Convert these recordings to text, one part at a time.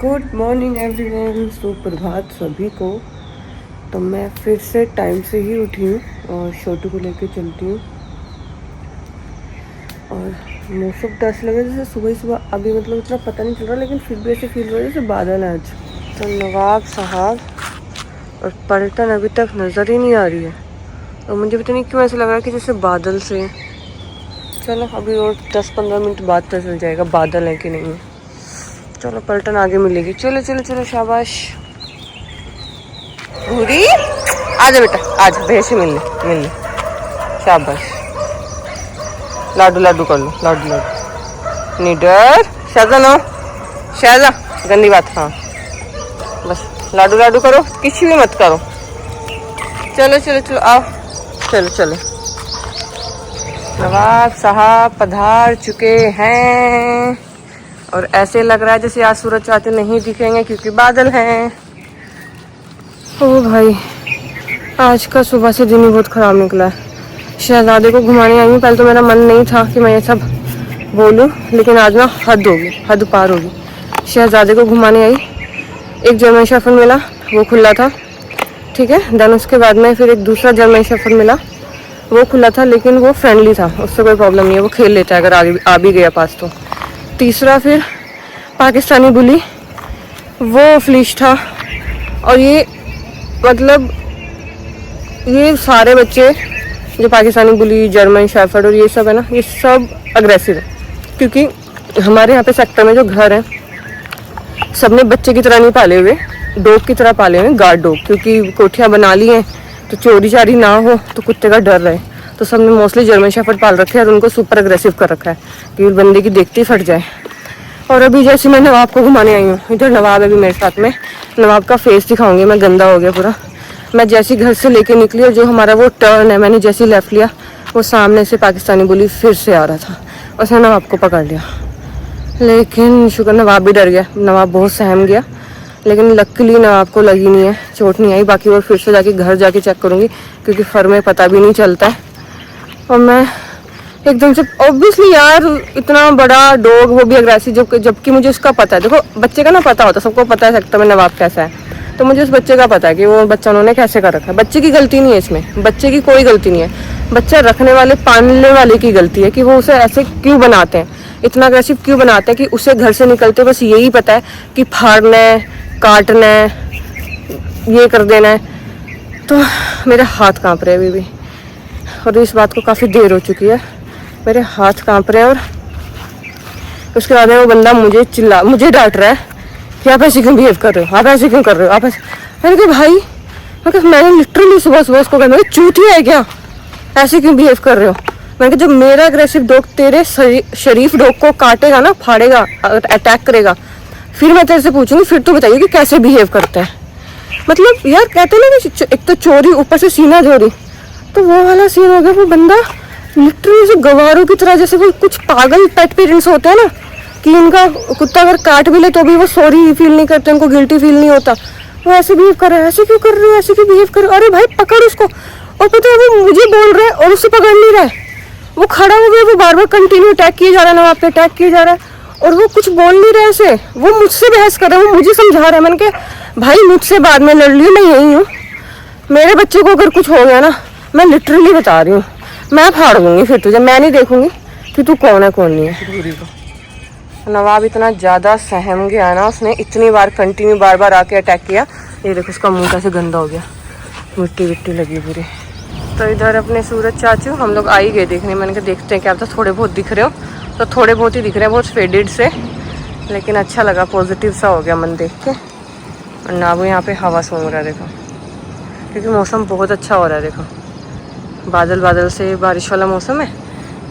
Good morning everyone, सुप्रभात सभी को। तो मैं फिर से टाइम से ही उठी हूँ और छोटू को लेके चलती हूँ। और मौसम तो ऐसा लग रहा है जैसे सुबह ही सुबह, अभी मतलब इतना पता नहीं चल रहा, लेकिन फिर भी ऐसे फील हो रहा है जैसे बादल है आज। तो नवाब साहब और पलटन अभी तक नज़र ही नहीं आ रही है और मुझे पता नहीं क्यों ऐसा लग रहा है कि जैसे बादल से। चलो अभी और 10-15 मिनट बाद पता चल जाएगा बादल है कि नहीं है। चलो पलटन आगे मिलेगी। चलो चलो चलो, शाबाश भूरी, आजा बेटा आजा, भैया से मिल ले। शाबाश, लाडू लाडू कर लो, लाडू लाडू। नीडर शाजा नो, शाजा गंदी बात। हाँ बस लाडू लाडू करो, किसी भी मत करो। चलो चलो चलो आओ, चलो चलो। नवाब साहब पधार चुके हैं और ऐसे लग रहा है जैसे आज सूरज चाहते नहीं दिखेंगे क्योंकि बादल हैं। ओ भाई, आज का सुबह से दिन ही बहुत ख़राब निकला है। शहजादे को घुमाने आई हूँ। पहले तो मेरा मन नहीं था कि मैं ये सब बोलूँ, लेकिन आज ना हद होगी, हद पार होगी। शहजादे को घुमाने आई, एक जर्मन शेफर्ड मिला, वो खुला था, ठीक है। देन उसके बाद में फिर एक दूसरा जर्मन शेफर्ड मिला, वो खुला था लेकिन वो फ्रेंडली था, उससे कोई प्रॉब्लम नहीं है, वो खेल लेता है अगर आगे आ भी गया पास तो। तीसरा फिर पाकिस्तानी बुली, वो फ्लीश था। और ये मतलब ये सारे बच्चे जो पाकिस्तानी बुली, जर्मन शेफर्ड और ये सब है ना, ये सब अग्रेसिव है। क्योंकि हमारे यहाँ पे सेक्टर में जो घर है, सबने बच्चे की तरह नहीं पाले हुए, डॉग की तरह पाले हुए, गार्ड डॉग। क्योंकि कोठियाँ बना ली हैं तो चोरी चारी ना हो, तो कुत्ते का डर रहे, तो सबने मोस्टली जर्मन शेफर्ड पाल रखे हैं और उनको सुपर अग्रेसिव कर रखा है कि बंदे की देखते ही फट जाए। और अभी जैसे मैं नवाब को घुमाने आई हूँ, इधर नवाब है अभी मेरे साथ में। नवाब का फेस दिखाऊंगी मैं, गंदा हो गया पूरा। मैं जैसी घर से लेके निकली और जो हमारा वो टर्न है, मैंने जैसे लेफ्ट लिया, वो सामने से पाकिस्तानी बुली फिर से आ रहा था, उसने नवाब को पकड़ लिया। लेकिन शुक्र नवाब भी डर गया, नवाब बहुत सहम गया। लेकिन लकीली नवाब को लगी नहीं है, चोट नहीं आई। बाकी और फिर से जाके घर जाके चेक करूँगी क्योंकि फर में पता भी नहीं चलता है। और मैं एकदम से ऑब्वियसली यार, इतना बड़ा डॉग, वो भी अग्रेसिव, जबकि मुझे उसका पता है। देखो बच्चे का ना पता होता, सबको पता है सेक्टर में नवाब कैसा है, तो मुझे उस बच्चे का पता है कि वो बच्चा उन्होंने कैसे कर रखा है। बच्चे की गलती नहीं है इसमें, बच्चे की कोई गलती नहीं है, बच्चा रखने वाले, पालने वाले की गलती है कि वो उसे ऐसे क्यों बनाते हैं, इतना अग्रेसिव क्यों बनाते हैं कि उसे घर से निकलते बस यही पता है कि फाड़ना है, काटना है, ये कर देना है। तो मेरे हाथ काँप रहे हैं अभी भी, और इस बात को काफ़ी देर हो चुकी है, मेरे हाथ कांप रहे हैं। और उसके बाद में वो बंदा मुझे डांट रहा है कि आप ऐसे क्यों बिहेव कर रहे हो, आप ऐसे क्यों कर रहे हो, आप ऐसे। मैंने कहा भाई, मैंने लिटरली सुबह सुबह उसको कहा, चूतिया है क्या, ऐसे क्यों बिहेव कर रहे हो। मैंने कहा जब मेरा अग्रेसिव डॉग तेरे शरीफ डॉग को काटेगा ना, फाड़ेगा, अटैक करेगा, फिर मैं तेरे से पूछूंगी, फिर तो बताइए कि कैसे बिहेव करते हैं। मतलब यार कहते ना कि एक तो चोरी ऊपर से सीना चोरी, तो वो वाला सीन हो गया। वो बंदा लिटरली जो गवारों की तरह, जैसे वो कुछ पागल पेट पेरेंट्स होते हैं ना, कि इनका कुत्ता अगर काट भी ले तो भी वो सॉरी फील नहीं करते, उनको गिल्टी फील नहीं होता, वो ऐसे बिहेव कर रहे हैं। ऐसे क्यों कर रहे हो, ऐसे क्यों बिहेव कर रहे हो, अरे भाई पकड़ उसको। और पता है वो मुझे बोल रहा है और उससे पकड़ नहीं रहा है, वो खड़ा हो गया, वो बार बार कंटिन्यू अटैक किए जा रहा है, नवाब पे अटैक किए जा रहा है और वो कुछ बोल नहीं रहा ऐसे। वो मुझसे बहस कर रहा है, वो मुझे समझा रहा है। मैंने कहा भाई मुझसे बाद में लड़ लियो, मैं यही हूँ, मेरे बच्चे को अगर कुछ हो गया ना, मैं लिटरली बता रही हूँ, मैं फाड़ दूंगी फिर तुझे, मैं नहीं देखूंगी कि तू कौन है कौन नहीं है। नवाब इतना ज़्यादा सहम गया ना, उसने इतनी बार कंटिन्यू बार बार आके अटैक किया। ये देखो उसका मुंह कैसे गंदा हो गया, मिट्टी विट्टी लगी पूरी। तो इधर अपने सूरज चाचू हम लोग आ ही गए देखने। मैंने कहा देखते हैं क्या, तो थोड़े बहुत दिख रहे हो, तो थोड़े बहुत ही दिख रहे हैं, बहुत फेडेड से, लेकिन अच्छा लगा, पॉजिटिव सा हो गया मन देख के। और ना वो यहाँ पे हवा सूंघ रहा है देखो, क्योंकि मौसम बहुत अच्छा हो रहा है। देखो बादल बादल से बारिश वाला मौसम है,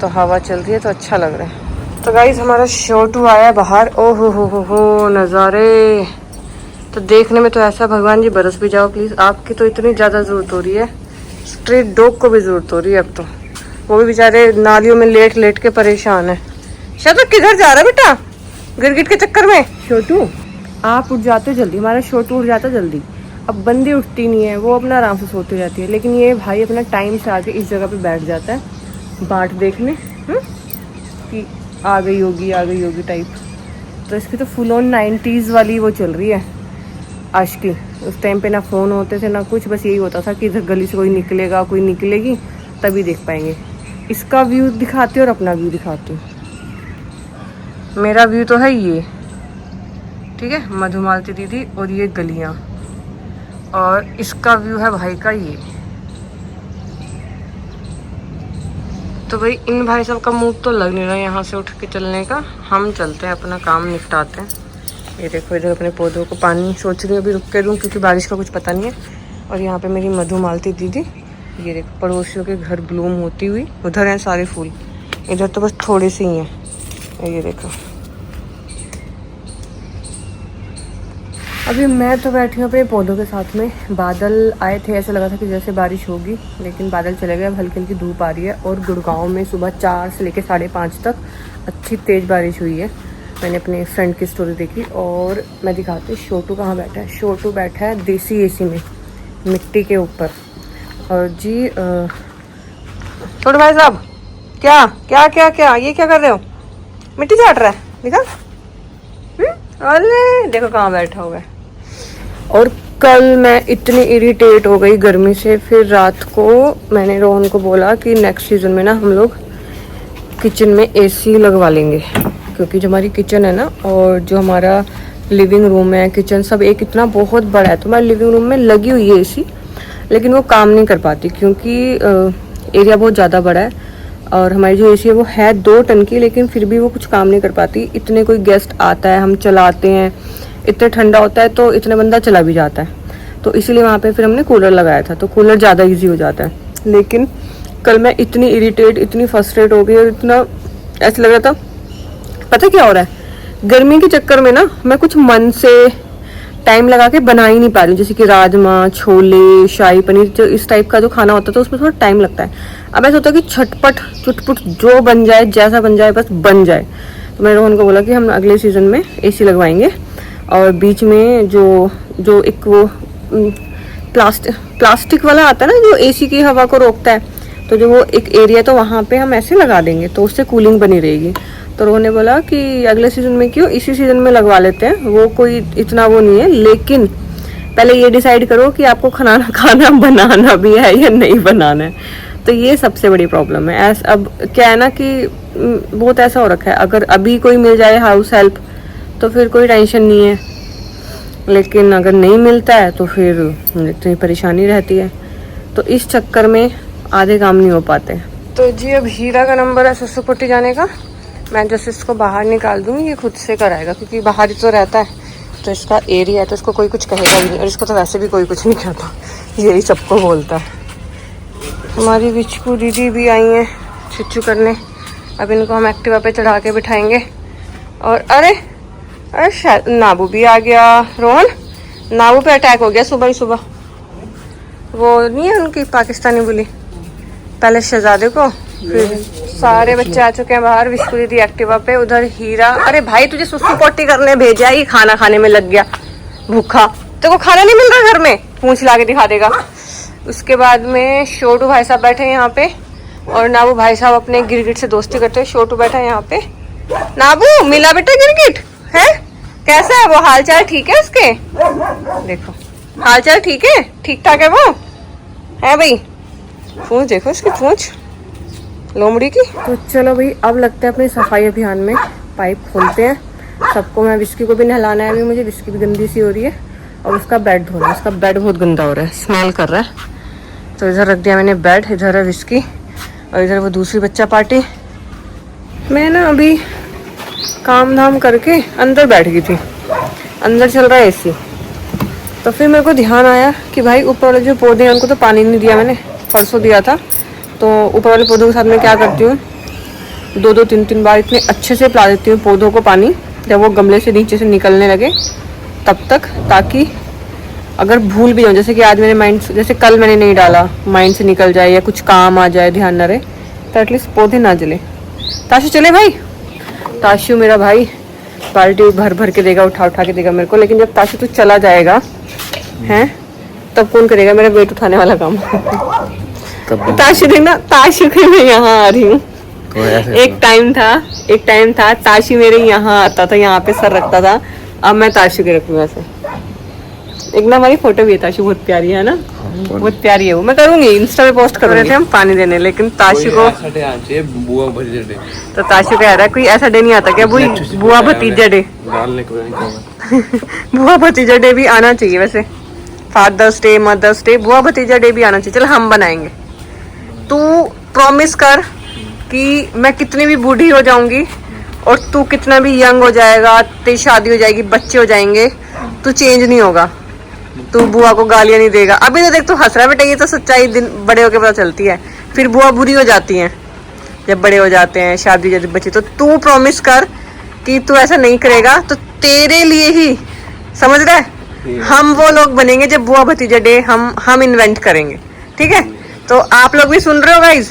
तो हवा चल रही है, तो अच्छा लग रहा है। तो गाइस हमारा छोटू आया बाहर, ओ हो नज़ारे तो देखने में तो ऐसा, भगवान जी बरस भी जाओ प्लीज़। आपकी तो इतनी ज़्यादा ज़रूरत हो रही है, स्ट्रीट डॉग को भी ज़रूरत हो रही है अब तो, वो भी बेचारे नालियों में लेट लेट के परेशान है। शायद किधर जा रहा है बेटा, गिरगिट के चक्कर में। छोटू आप उठ जाते जल्दी, हमारा छोटू उठ जाता जल्दी। अब बंदी उठती नहीं है, वो अपना आराम से सोती रहती है, लेकिन ये भाई अपना टाइम से आके इस जगह पे बैठ जाता है बाट देखने कि आ गई होगी टाइप। तो इसकी तो फुल ऑन 90s वाली वो चल रही है आशिकी। उस टाइम पे ना फ़ोन होते थे ना कुछ, बस यही होता था कि इधर गली से कोई निकलेगा कोई निकलेगी तभी देख पाएंगे। इसका व्यू दिखाती हूँ और अपना व्यू दिखाती हूँ। मेरा व्यू तो है ये, ठीक है, मधुमालती दीदी और ये गलियाँ, और इसका व्यू है भाई का ये। तो भाई इन भाई साहब का मूड तो लग नहीं रहा यहाँ से उठ के चलने का। हम चलते हैं, अपना काम निपटाते हैं। ये देखो इधर अपने पौधों को पानी सोच रही हूँ अभी रुक के दूँ क्योंकि बारिश का कुछ पता नहीं है। और यहाँ पे मेरी मधुमालती दीदी, ये देखो पड़ोसियों के घर ब्लूम होती हुई, उधर हैं सारे फूल, इधर तो बस थोड़े से ही हैं। ये देखो अभी मैं तो बैठी हूँ अपने पौधों के साथ में। बादल आए थे, ऐसा लगा था कि जैसे बारिश होगी, लेकिन बादल चले गए। अब हल्की हल्की धूप आ रही है। और गुड़गांव में सुबह 4 से लेकर 5:30 तक अच्छी तेज़ बारिश हुई है। मैंने अपने फ्रेंड की स्टोरी देखी। और मैं दिखाती हूँ छोटू कहाँ बैठा है। छोटू बैठा है देसी एसी में, मिट्टी के ऊपर। और जी छोटू भाई साहब, क्या क्या क्या क्या ये क्या कर रहे हो? मिट्टी चाट रहा है, देखा? अरे देखो कहाँ बैठा हुआ है। और कल मैं इतनी इरिटेट हो गई गर्मी से, फिर रात को मैंने रोहन को बोला कि नेक्स्ट सीज़न में ना हम लोग किचन में एसी लगवा लेंगे, क्योंकि जो हमारी किचन है ना और जो हमारा लिविंग रूम है, किचन सब एक इतना बहुत बड़ा है। तो हमारे लिविंग रूम में लगी हुई है एसी, लेकिन वो काम नहीं कर पाती क्योंकि एरिया बहुत ज़्यादा बड़ा है। और हमारी जो एसी है वो है 2 टन की, लेकिन फिर भी वो कुछ काम नहीं कर पाती। इतने कोई गेस्ट आता है, हम चलाते हैं, इतना ठंडा होता है तो इतने बंदा चला भी जाता है। तो इसीलिए वहाँ पे फिर हमने कूलर लगाया था, तो कूलर ज़्यादा इजी हो जाता है। लेकिन कल मैं इतनी इरिटेट, इतनी फ्रस्ट्रेट हो गई और इतना ऐसा लग रहा था, पता क्या हो रहा है, गर्मी के चक्कर में ना मैं कुछ मन से टाइम लगा के बना ही नहीं पा रही हूँ। जैसे कि राजमा, छोले, शाही पनीर, जो इस टाइप का जो खाना होता है तो उसमें थोड़ा टाइम लगता है। अब ऐसा होता है कि झटपट चुटपुट जो बन जाए, जैसा बन जाए बस बन जाए। तो मैंने रोहन को बोला कि हम अगले सीज़न में एसी लगवाएंगे। और बीच में जो एक वो प्लास्टिक वाला आता है ना जो एसी की हवा को रोकता है, तो जो वो एक एरिया तो वहाँ पे हम ऐसे लगा देंगे तो उससे कूलिंग बनी रहेगी। तो रोहन ने बोला कि अगले सीज़न में क्यों, इसी सीज़न में लगवा लेते हैं, वो कोई इतना वो नहीं है। लेकिन पहले ये डिसाइड करो कि आपको खाना बनाना भी है या नहीं बनाना है। तो ये सबसे बड़ी प्रॉब्लम है। अब क्या है ना कि बहुत ऐसा हो रखा है, अगर अभी कोई मिल जाए हाउस हेल्प तो फिर कोई टेंशन नहीं है, लेकिन अगर नहीं मिलता है तो फिर इतनी परेशानी रहती है। तो इस चक्कर में आधे काम नहीं हो पाते। तो जी अब हीरा का नंबर है ससुरपुट्टी जाने का। मैं जैसे इसको बाहर निकाल दूँगी ये खुद से कराएगा, क्योंकि बाहर ही तो रहता है, तो इसका एरिया है तो इसको कोई कुछ कहेगा ही नहीं। और इसको तो वैसे भी कोई कुछ नहीं कहता, यही सबको बोलता है। हमारी विचकू दीदी भी आई हैं छुच्छू करने। अब इनको हम एक्टिवा पे चढ़ा के बिठाएंगे। और अरे शायद नाबू भी आ गया। रोहन, नाबू पे अटैक हो गया सुबह ही सुबह। वो नहीं है उनकी पाकिस्तानी बुली, पहले शहजादे को, फिर सारे बच्चे आ चुके हैं बाहर। विशु दीदी एक्टिवा पे, उधर हीरा। अरे भाई तुझे सुसु पोटी करने भेजा है, खाना खाने में लग गया भूखा। तेरे को खाना नहीं मिल रहा घर में, पूंछ ला के दिखा देगा। उसके बाद में छोटू भाई साहब बैठे हैं यहाँ पे, और नाबू भाई साहब अपने गिरगिट से दोस्ती करते हैं। छोटू बैठा है यहाँ पे। नाबू मिला बेटा गिरगिट है, कैसा है वो, हाल चाल ठीक है उसके? देखो हाल चाल ठीक है, ठीक ठाक है वो, है भाई? पूंछ देखो इसकी, पूंछ लोमड़ी की। तो चलो भाई अब लगता है अपने सफाई अभियान में, पाइप खोलते हैं सबको। मैं विस्की को भी नहलाना है अभी, मुझे विस्की भी गंदी सी हो रही है। और उसका बेड धोना है, उसका बेड बहुत गंदा हो रहा है, स्मेल कर रहा है। तो इधर रख दिया मैंने बेड, इधर है विस्की और इधर वो दूसरी बच्चा पार्टी। मैं ना अभी काम धाम करके अंदर बैठ गई थी, अंदर चल रहा है एसी। तो फिर मेरे को ध्यान आया कि भाई ऊपर वाले जो पौधे हैं उनको तो पानी नहीं दिया मैंने, परसों दिया था। तो ऊपर वाले पौधों के साथ मैं क्या करती हूँ, 2-2, 3-3 बार इतने अच्छे से पिला देती हूँ पौधों को पानी, जब वो गमले से नीचे से निकलने लगे तब तक, ताकि अगर भूल भी जाऊँ, जैसे कि आज मेरे माइंड, जैसे कल मैंने नहीं डाला, माइंड से निकल जाए या कुछ काम आ जाए, ध्यान न रहे, तो एटलीस्ट पौधे ना जले। ताशु चले भाई, ताशु मेरा भाई बाल्टी भर भर के देगा, उठा उठा के देगा मेरे को। लेकिन जब ताशु तू चला जाएगा हैं तब कौन करेगा मेरा वेट उठाने वाला काम? ताशु देखना, ताशु के मैं यहाँ आ रही हूँ, एक टाइम था ताशी मेरे यहाँ आता था, यहाँ पे सर रखता था। अब मैं ताशी के रखूँ वैसे। एक ना हमारी फोटो भी है, ताशी बहुत प्यारी है ना, बहुत प्यारी है वो। मैं करूंगी, इंस्टा पे पोस्ट कर रहे थे हम पानी देने, लेकिन ताशी को तो ताशी कह रहा है कोई ऐसा डे नहीं आता क्या बुआ भतीजा डे। बुआ भतीजा डे भी आना चाहिए वैसे, फादर्स डे, मदर्स डे, बुआ भतीजा डे भी आना चाहिए। चल हम बनाएंगे। तू प्रॉमिस कर कि मैं कितनी भी बूढ़ी हो जाऊंगी और तू कितना भी यंग हो जाएगा, तेरी शादी हो जाएगी, बच्चे हो जाएंगे, तू चेंज नहीं होगा, तू बुआ को गालियां नहीं देगा। अभी तो देख तू हंस रहा है बेटा, ये तो सच्चाई दिन बड़े होके पता चलती है। फिर बुआ बुरी हो जाती हैं जब बड़े हो जाते हैं, शादी जब बच्चे। तो तू प्रॉमिस कर कि तू ऐसा नहीं करेगा, तो तेरे लिए ही, समझ रहा है, हम वो लोग बनेंगे जब बुआ भतीजा डे हम इन्वेंट करेंगे। ठीक है, तो आप लोग भी सुन रहे हो गाइज,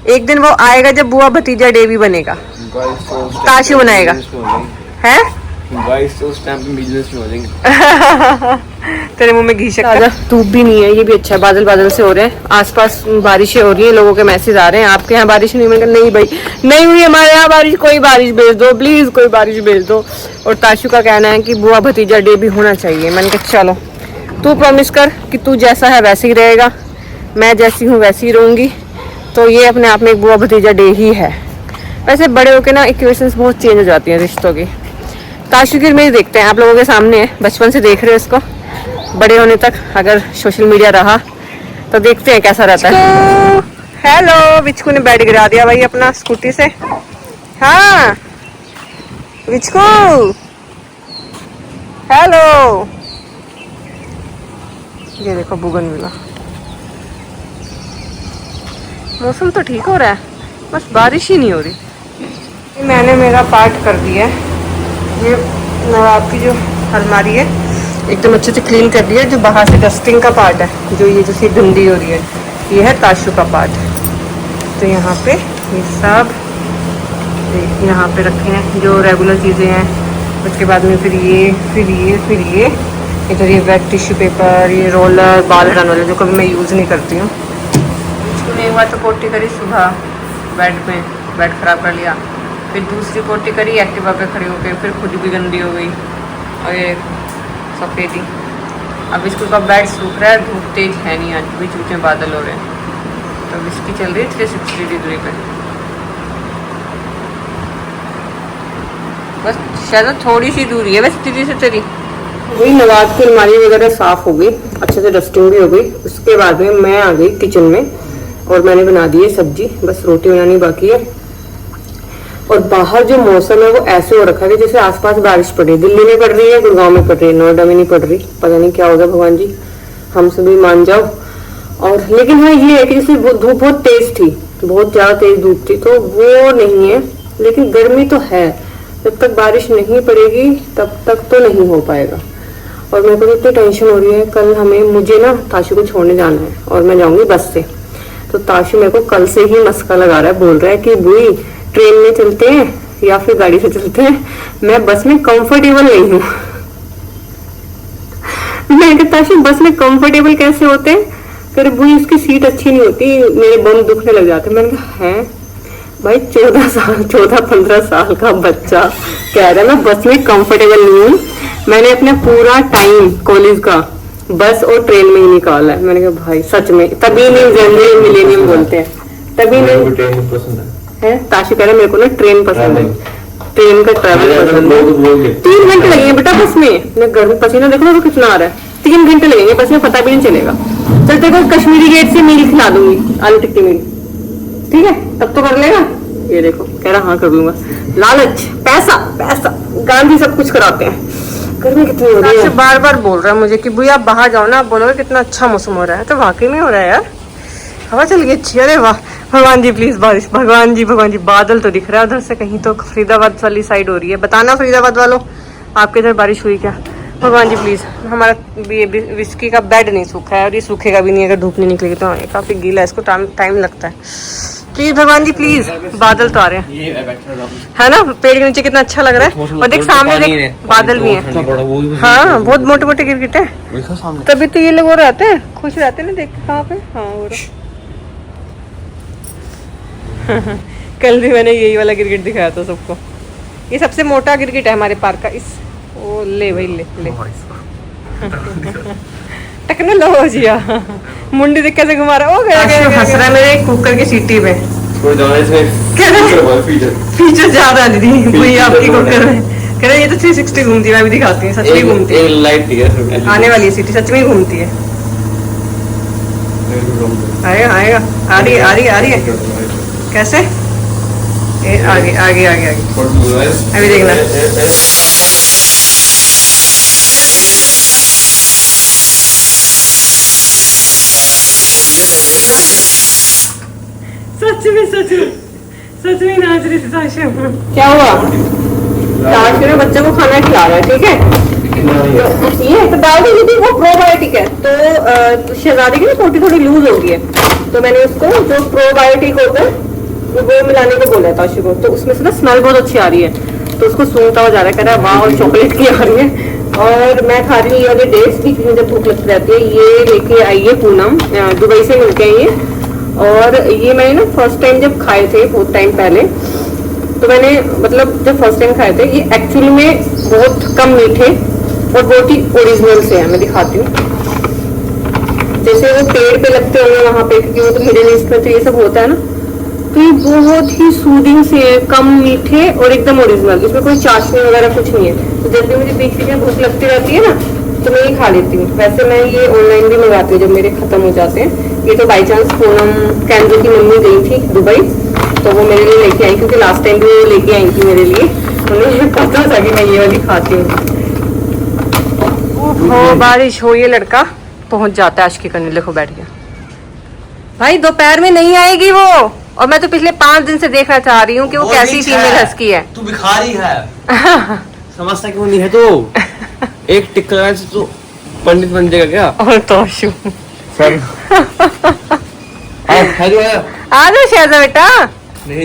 एक दिन वो आएगा जब बुआ भतीजा डे भी बनेगा, ताशी बनाएगा है। तेरे मुंह में घी शक्कर। धूप भी नहीं है, ये भी अच्छा है, बादल बादल से हो रहे हैं, आसपास बारिशें हो रही है, लोगों के मैसेज आ रहे हैं आपके यहाँ बारिश नहीं हुई। नहीं भाई नहीं हुई हमारे यहाँ बारिश, कोई बारिश भेज दो प्लीज, कोई बारिश भेज दो। और ताशु का कहना है कि बुआ भतीजा डे भी होना चाहिए। मैंने कहा चलो तू प्रॉमिस कर कि तू जैसा है वैसे ही रहेगा, मैं जैसी हूँ वैसी ही रहूंगी। तो ये अपने आप में एक बुआ भतीजा डे ही है। वैसे बड़े होके ना इक्वेशंस बहुत चेंज हो जाती हैं रिश्तों की। ताशु की मेरी देखते हैं, आप लोगों के सामने है, बचपन से देख रहे हो इसको, बड़े होने तक अगर सोशल मीडिया रहा तो देखते हैं कैसा रहता है। हेलो, विचकू ने बेड गिरा दिया भाई अपना स्कूटी से। हाँ विचकू, हेलो। ये देखो बुगनविला। मौसम तो ठीक हो रहा है, बस बारिश ही नहीं हो रही। मैंने मेरा पार्ट कर दिया है। ये नवाब की जो अलमारी है एकदम अच्छे से क्लीन कर दिया। जो बाहर से डस्टिंग का पार्ट है, जो ये जैसी गंदी हो रही है, ये है ताशु का पार्ट। तो यहाँ पे ये सब यहाँ पे रखे हैं जो रेगुलर चीज़ें हैं। उसके बाद में फिर ये इधर ये वेट टिश्यू पेपर, ये रोलर, बाल हटाने वाले जो कभी मैं यूज़ नहीं करती हूँ। एक बार तो पोटी करी सुबह बेड पे, बेड खराब कर लिया। फिर दूसरी पोटी करी एक्टिवा पे खड़ी होकर, फिर खुद भी गंदी हो गई और ये सफ़ेदी। अब इसको का बेड सूख रहा है, धूप तेज है नहीं, आज बीच बीच में बादल हो रहे हैं। तो अब इसकी चल रही है 360 डिग्री पे। बस शायद थोड़ी सी दूरी है बस दीदी से तेरी। वही नवाज की अलमारी वगैरह साफ हो गई, अच्छे से डस्टिंग भी हो गई। उसके बाद में मैं आ गई किचन में और मैंने बना दी है सब्जी, बस रोटी बनानी बाकी है। और बाहर जो मौसम है वो ऐसे हो रखा है जैसे आसपास बारिश पड़ रही है। दिल्ली में पड़ रही है, गुड़गांव में पड़ रही है, नोएडा में नहीं पड़ रही। पता नहीं क्या होगा, भगवान जी हम सभी मान जाओ। और लेकिन हाँ ये है कि जैसे धूप बहुत तेज थी, बहुत ज्यादा तेज धूप थी, तो वो नहीं है। लेकिन गर्मी तो है, जब तक बारिश नहीं पड़ेगी तब तक तो नहीं हो पाएगा। और मेरे को इतनी टेंशन हो रही है, कल मुझे ना ताशु को छोड़ने जाना है और मैं जाऊंगी बस से। तो ताशु मेरे को कल से ही मस्का लगा रहा है, बोल रहा है कि बुई ट्रेन में चलते हैं या फिर गाड़ी से चलते हैं, मैं बस में कंफर्टेबल नहीं हूँ। मैं कहता ताशु बस में कंफर्टेबल कैसे होते हैं? फिर बुई उसकी सीट अच्छी नहीं होती, मेरे बम दुखने लग जाते। मैंने कहा है भाई 14-15 साल का बच्चा कह रहा है मैं बस में कंफर्टेबल नहीं हूँ। मैंने अपना पूरा टाइम कॉलेज का बस और ट्रेन में ही निकाला है। मैंने कहा भाई सच में, तभी नहीं जनरल मिलेनियम बोलते हैं, तभी नहीं ट्रेन पसंद है। ताशु कह रहा है मेरे को ना ट्रेन पसंद है, ट्रेन का ट्रैवल पसंद है। 3 घंटे लगेंगे बेटा बस में, गर्मी पसीना देखो ना कितना आ रहा है। 3 घंटे लगेंगे बस में, पता भी नहीं चलेगा। चलते को कश्मीरी गेट से मील खिला दूंगी, आलू टिक्की मील, ठीक है तब तो कर लेगा। ये देखो कह रहा हाँ कर लूंगा। लालच, पैसा पैसा, गांधी सब कुछ कराते हैं। गर्मी कितनी हो रही है। बार बार बोल रहा है मुझे कि भैया आप बाहर जाओ ना, आप बोलोगे कितना अच्छा मौसम हो रहा है। तो वाकई में हो रहा है यार, हवा चल गई अच्छी। अरे वाह भगवान जी प्लीज बारिश, भगवान जी बादल तो दिख रहा है उधर से, कहीं तो फरीदाबाद वाली साइड हो रही है। बताना फरीदाबाद वालों आपके इधर बारिश हुई क्या? भगवान जी प्लीज। हमारा विस्की का बेड नहीं सूखा है और ये सूखेगा भी नहीं अगर धूप नहीं निकलेगी तो। काफी गीला है, इसको टाइम लगता है। प्लीज भगवान जी प्लीज, बादल तो आ रहे हैं है ना, पेड़ के नीचे कितना अच्छा लग रहा है। और देख सामने देख बादल भी है। हाँ बहुत मोटे मोटे गिरगिट है, तभी तो ये लोग वो रहते हैं, खुश रहते हैं ना देख कहाँ पे। हाँ कल भी मैंने यही वाला गिरगिट दिखाया था सबको। ये सबसे मोटा गिरगिट है हमारे पार्क का। इस ओ ले भाई ले ले टेक्नोलॉजी मुंडी देख कैसे घुमा रहा है। ओ गया हंस रहा है मेरे कुकर की सीटी पे। फीचर ज्यादा है दीदी कोई आपकी कुकर में। कह रहे ये तो 360 घूमती है। मैं भी दिखाती हूँ, सच में घूमती है। लाइट आने वाली है सीटी, सच में घूमती है। आएगा आएगा, आ रही आ रही है। कैसे आगे आगे आगे आगे अभी देखना। सच में नाच रही थी ताशा। क्या हुआ? ताशा में बच्चों को खाना खिला रहा है, ठीक है। तो ये तो डाल दी थी, वो प्रोबायोटिक है। तो शहजादी की ना पोटी थोड़ी लूज हो गई है, तो मैंने उसको जो प्रोबायोटिक होता है वो मिलाने को बोला ताशु को। तो उसमें से ना स्मेल बहुत अच्छी आ रही है, तो उसको सूंघता हुआ जा रहा है, कह रहा है वाह और चॉकलेट की आ रही है। और मैं खा रही हूँ ये वाले डेट्स भी, जब भूख लगती रहती है। ये लेके आई है पूनम, दुबई से मिलके आई है। और ये मैंने ना फर्स्ट टाइम जब खाए थे बहुत टाइम पहले, तो मैंने मतलब जब फर्स्ट टाइम खाए थे, ये एक्चुअली में बहुत कम मीठे और बहुत ही ओरिजिनल से है। मैं दिखाती हूँ। जैसे वो पेड़ पे लगते होंगे वहां पे, क्योंकि वो तो मिडिल ईस्ट में तो ये सब होता है ना, तो ये बहुत ही सूदिंग से है, कम मीठे और एकदम ओरिजिनल। इसमें कोई चाशनी वगैरह कुछ नहीं है। तो जब भी मुझे बीच बीच में भूख लगती रहती है ना, तो मैं ये खा लेती हूँ। वैसे मैं ये ऑनलाइन भी मंगाती हूँ जब मेरे खत्म हो जाते हैं। ये तो बाई चांस पूनम कैंजो की मम्मी गई थी दुबई, तो वो मेरे लिए लेके आई, क्योंकि लास्ट टाइम भी वो लेके आई थी मेरे लिए। उन्हें पता था कि मैं ये वाली खाती हूँ। बारिश हो, ये लड़का पहुंच जाता है आशिकी करने। देखो बैठ गया भाई। दोपहर में नहीं आएगी वो, और मैं तो पिछले 5 दिन से देखना चाह रही हूँ कि वो कैसी फीमेल हस्की है। तू भिखारी है समझता क्यों नहीं है तू? एक टिक्का से तो पंडित बन जाएगा क्या? और तो सर आ जाओ शहजा बेटा।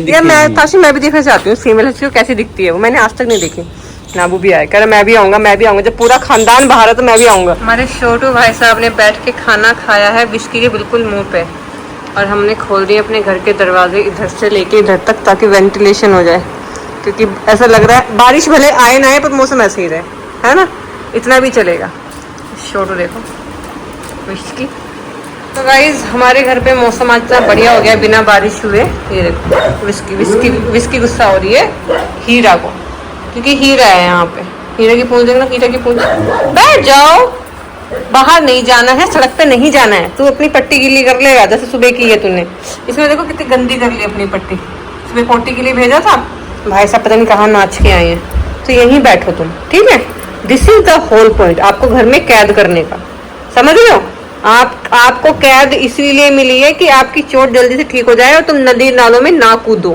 यार मैं ताशी मैं भी देखना चाहती हूँ फीमेल हस्की को कैसी दिखती है। वो मैंने आज तक नहीं देखी। नाबू भी आया, कह रहा मैं भी आऊंगा। जब पूरा खानदान बाहर है तो मैं भी आऊंगा। हमारे छोटू भाई साहब ने बैठ के खाना खाया है विस्की के बिल्कुल मुंह पे, और हमने खोल दिए अपने घर के दरवाजे इधर से लेके इधर तक, ताकि वेंटिलेशन हो जाए। क्योंकि ऐसा लग रहा है बारिश भले आए ना आए, पर मौसम ऐसे ही रहे, है ना, इतना भी चलेगा। छोटू देखो विस्की। तो गाइज हमारे घर पे मौसम आज इतना बढ़िया हो गया बिना बारिश हुए। ये देखो विस्की गुस्सा हो रही है हीरा को, क्योंकि हीरा है यहाँ पे। हीरा की पूंछ देखना, हीरा की पूंछ। बैठ जाओ, बाहर नहीं जाना है, सड़क पे नहीं जाना है। तू अपनी पट्टी गीली कर लेगा जैसे सुबह की है तूने। इसमें देखो कितनी गंदी कर ली अपनी पट्टी। सुबह पोटी के लिए भेजा था, भाई साहब पता नहीं कहाँ नाच के आए हैं। तो यहीं बैठो तुम, ठीक है। This is the whole point, आपको घर में कैद करने का, समझ रहे हो। आपको कैद इसलिए मिली है कि आपकी चोट जल्दी से ठीक हो जाए और तुम नदी नालों में ना कूदो।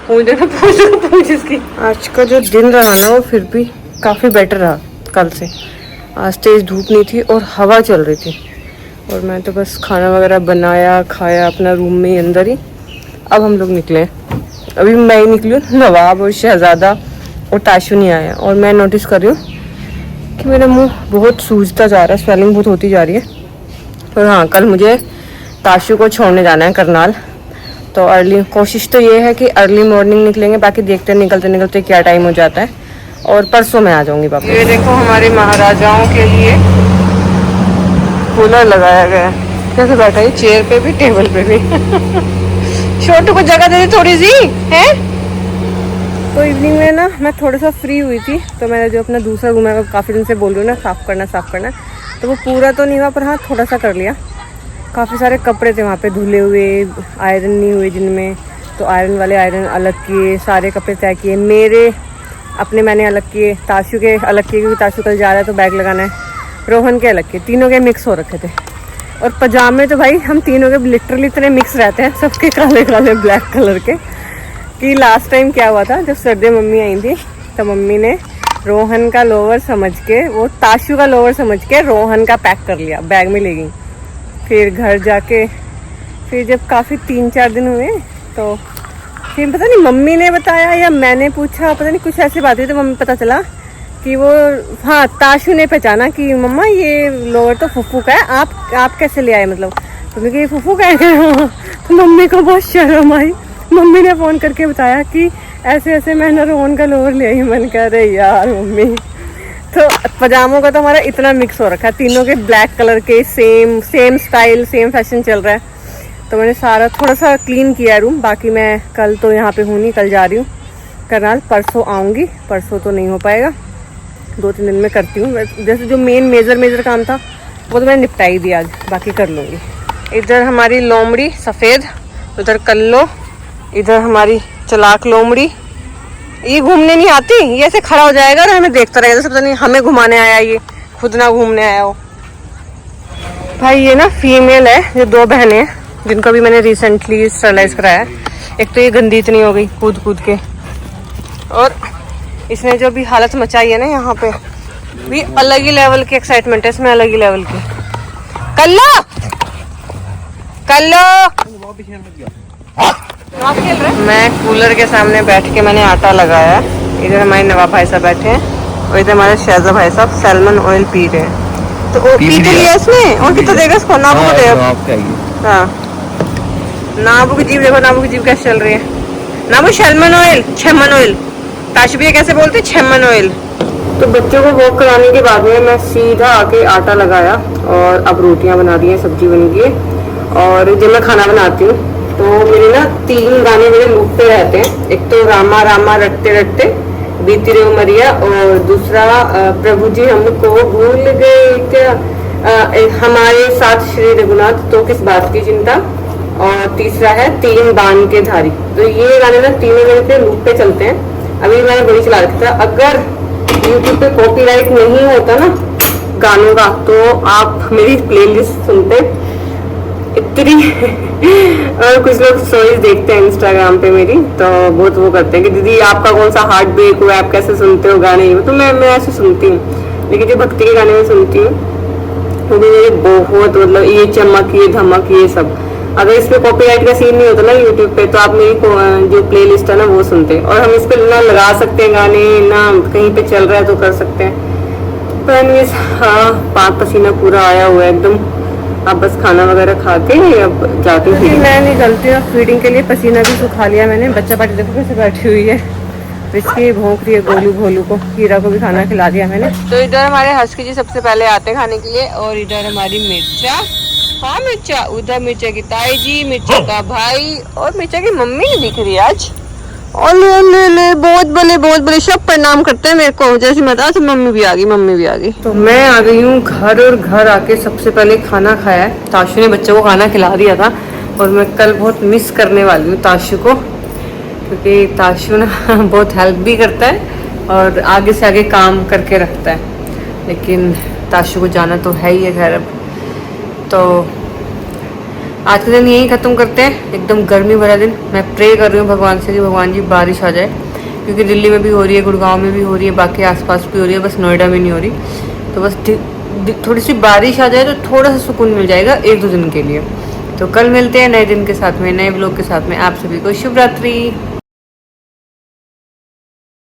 पूछ इसकी। आज का जो दिन रहा ना, वो फिर भी काफी बेटर रहा कल से। आज तेज धूप नहीं थी और हवा चल रही थी, और मैं तो बस खाना वगैरह बनाया खाया अपना रूम में ही अंदर ही। अब हम लोग निकले, अभी मैं ही निकली हूँ, नवाब और शहजादा और ताशु नहीं आया। और मैं नोटिस कर रही हूँ कि मेरा मुंह बहुत सूजता जा रहा है, स्वेलिंग बहुत होती जा रही है। और हाँ, कल मुझे ताशु को छोड़ने जाना है करनाल, तो अर्ली कोशिश तो ये है कि अर्ली मॉर्निंग निकलेंगे। बाकी देखते हैं निकलते निकलते क्या टाइम हो जाता है, और परसों मैं आ जाऊंगी वापस। ये देखो हमारे महाराजाओं के लिए कूलर लगाया गया है। कैसे बैठा है, चेयर पे भी टेबल पे भी। छोटू को जगह दे दी थोड़ी सी है। तो इवनिंग में ना मैं थोड़ा सा फ्री हुई थी, तो मैंने जो अपना दूसरा रूम है, काफ़ी दिन से बोल रही हूँ ना साफ़ करना, तो वो पूरा तो नहीं हुआ, पर हाँ थोड़ा सा कर लिया। काफ़ी सारे कपड़े थे वहाँ पे धुले हुए, आयरन नहीं हुए जिनमें, तो आयरन वाले आयरन अलग किए, सारे कपड़े तय किए। मेरे अपने मैंने अलग किए, ताशु के अलग किए, क्योंकि ताशु कल जा रहा है तो बैग लगाना है। रोहन के अलग किए, तीनों के मिक्स हो रखे थे। और पजामे तो भाई हम तीनों के लिटरली इतने मिक्स रहते हैं, सबके काले काले ब्लैक कलर के, कि लास्ट टाइम क्या हुआ था, जब सर्दी मम्मी आई थी तो मम्मी ने रोहन का लोवर समझ के, वो ताशु का लोवर समझ के रोहन का पैक कर लिया, बैग में ले गई। फिर घर जाके फिर जब काफ़ी 3-4 दिन हुए, तो फिर पता नहीं मम्मी ने बताया या मैंने पूछा, पता नहीं कुछ ऐसी बात हुई, तो मम्मी पता चला कि वो, हाँ ताशु ने पहचाना कि मम्मा ये लोअर तो फुफू का है, आप कैसे ले आए, मतलब तो मैं ये फुफू का है। तो मम्मी को बहुत शर्म आई, मम्मी ने फ़ोन करके बताया कि ऐसे ऐसे मैंने रोहन का लोअर ले आई। मन कर रही यार मम्मी। तो पजामों का तो हमारा इतना मिक्स हो रखा है, तीनों के ब्लैक कलर के, सेम स्टाइल सेम फैशन चल रहा है। तो मैंने सारा थोड़ा सा क्लीन किया है रूम। बाकी मैं कल तो यहाँ पे हूँ नहीं, कल जा रही हूँ करनाल, परसों आऊँगी। परसों तो नहीं हो पाएगा, 2-3 दिन में करती हूँ। जैसे जो मेजर काम था वो तो मैंने निपटा ही दिया आज, बाकी कर लूँगी। इधर हमारी लोमड़ी सफ़ेद, उधर कल्लो, इधर हमारी चलाक लोमड़ी। ये घूमने नहीं आती, ये ऐसे खड़ा हो जाएगा और हमें देखता रहेगा, जैसे पता नहीं हमें घुमाने आया, ये खुद ना घूमने आया हो। भाई ये ना फीमेल है, ये 2 बहनें हैं जिनको भी मैंने रिसेंटली स्टरलाइज कराया। एक तो ये गंदी इतनी हो गई कूद कूद के, और इसने जो भी हालत मचाई है ना यहाँ पे, भी अलग ही लेवल की एक्साइटमेंट है इसमें, अलग ही लेवल की। कल्लो खेल रहे। मैं कूलर के सामने बैठ के मैंने आटा लगाया। इधर हमारे नवाब भाई साहब बैठे हैं और इधर हमारे शहजा भाई साहब सैल्मन ऑयल पी रहे हैं। तो वो पी तो लिया इसने, और कितना देगा इसको? नाबू को देगा। हाँ नाबू की जीभ देखो, नाबू की जीभ कैसे चल रही है। नाबू सैल्मन ऑयल, छेमन ऑयल, ताशबिया कैसे बोलते, छेमन ऑयल। तो बच्चों को वॉक कराने के बाद में मैं सीधा आके आटा लगाया और अब रोटियां बना दी हैं, सब्जी बन गई है। और जब मैं खाना बनाती हूँ तो मेरे ना 3 गाने मेरे लूप पे रहते हैं। एक तो रामा रामा रटते रटते बीती रे उमरिया, और दूसरा प्रभु जी हमको भूल गए क्या, हमारे साथ श्री रघुनाथ तो किस बात की चिंता, और तीसरा है 3 बाण के धारी। तो ये गाने ना तीनों मेरे पे लूप पे चलते हैं। अभी मैंने वही चला रखा था। अगर यूट्यूब पे कॉपीराइट नहीं होता ना गानों का तो आप मेरी प्लेलिस्ट सुनते इतनी। और कुछ लोग स्टोरीज देखते हैं इंस्टाग्राम पे मेरी, तो बहुत वो करते हैं कि दीदी आपका कौन सा हार्ट ब्रेक हुआ, आप कैसे सुनते हो गाने। तो मैं ऐसे सुनती हूँ, लेकिन जो भक्ति के गाने में सुनती हूँ वो भी मेरे बहुत, मतलब ये चमक ये धमक ये सब। अगर इस पे कॉपीराइट का सीन नहीं होता ना यूट्यूब पे, तो आप मेरी जो प्लेलिस्ट है ना वो सुनते। और हम इस पे ना लगा सकते हैं गाने, ना कहीं पे चल रहा है तो कर सकते हैं। तो एनीवेज हाँ, पाक पसीना पूरा आया हुआ है एकदम। अब बस खाना वगैरह खा के अब जाती हूँ। मैं निकलती हूँ फीडिंग के लिए, पसीना भी सुखा लिया मैंने। बच्चा पार्टी देखो कैसे बैठी हुई है, इसकी भौंक रही है गोलू भोलू को। हीरा को भी खाना खिला दिया मैंने। तो इधर हमारे हस्की जी सबसे पहले आते खाने के लिए, और इधर हमारी मिर्चा, हाँ मिर्चा, उधर मिर्चा की ताई जी, मिर्चा का भाई, और मिर्चा की मम्मी नहीं दिख रही आज। और ले बहुत बड़े सब प्रणाम करते हैं मेरे को, जैसे मैं था मम्मी भी आ गई। तो मैं आ गई हूँ घर, और घर आके सबसे पहले खाना खाया है। ताशु ने बच्चों को खाना खिला दिया था, और मैं कल बहुत मिस करने वाली हूँ ताशु को, क्योंकि ताशु ना बहुत हेल्प भी करता है और आगे से आगे काम करके रखता है। लेकिन ताशु को जाना तो है ही है घर। अब तो आज का दिन यही ख़त्म करते हैं, एकदम गर्मी भरा दिन। मैं प्रे कर रही हूँ भगवान से कि भगवान जी बारिश आ जाए, क्योंकि दिल्ली में भी हो रही है, गुड़गांव में भी हो रही है, बाकी आसपास भी हो रही है, बस नोएडा में नहीं हो रही। तो बस थोड़ी सी बारिश आ जाए तो थोड़ा सा सुकून मिल जाएगा 1-2 दिन के लिए। तो कल मिलते हैं नए दिन के साथ में, नए ब्लॉग के साथ में। आप सभी को शुभ रात्रि।